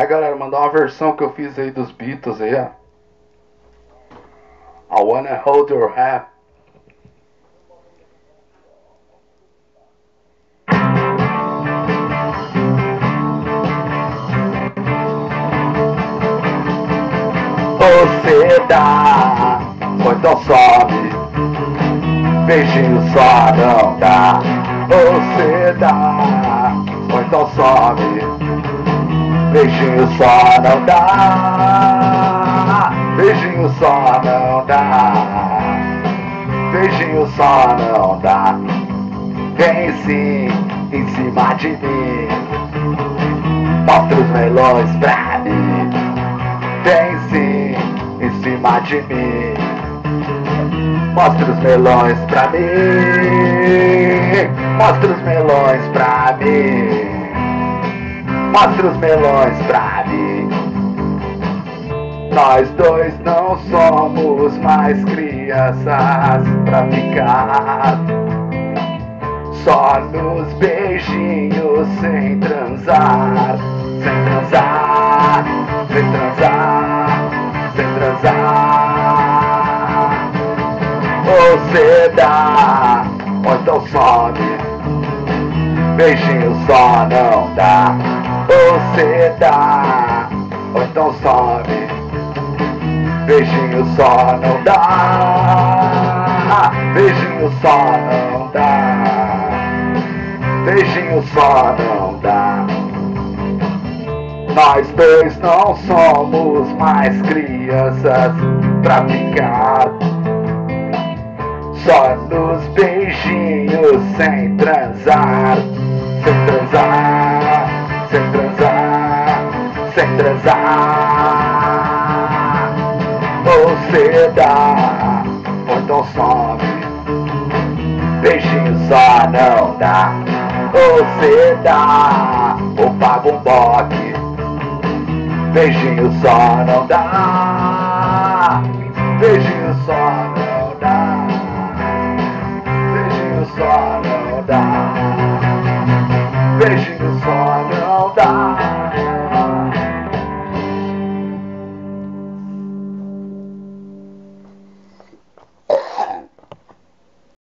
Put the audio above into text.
galera, mandar uma versão que eu fiz aí dos Beatles aí, ó. I wanna hold your hand. Você dá, ou então sobe. Beijinho só não dá. Você dá, ou então sobe. Beijinho só não dá. Beijinho só não dá. Beijinho só não dá. Vem sim em cima de mim. Mostra os melões pra mim. Vem sim em cima de mim. Mostra os melões pra mim. Mostra os melões pra mim. Mostra os melões pra mim. Nós dois não somos mais crianças pra ficar só nos beijinhos sem transar. Sem transar, sem transar, sem transar. Você dá, ou então sobe. Beijinho só não dá. Você dá, ou então sobe. Beijinho só não dá. Beijinho só não dá. Beijinho só não dá. Nós dois não somos mais crianças pra ficar só nos beijinhos sem transar. Sem transar, sem transar, sem transar. Você dá, ou então sobe. Beijinho só não dá. Você dá, ou paga um boque. Beijinho só não dá. Beijinho só não dá. Beijinho só não dá.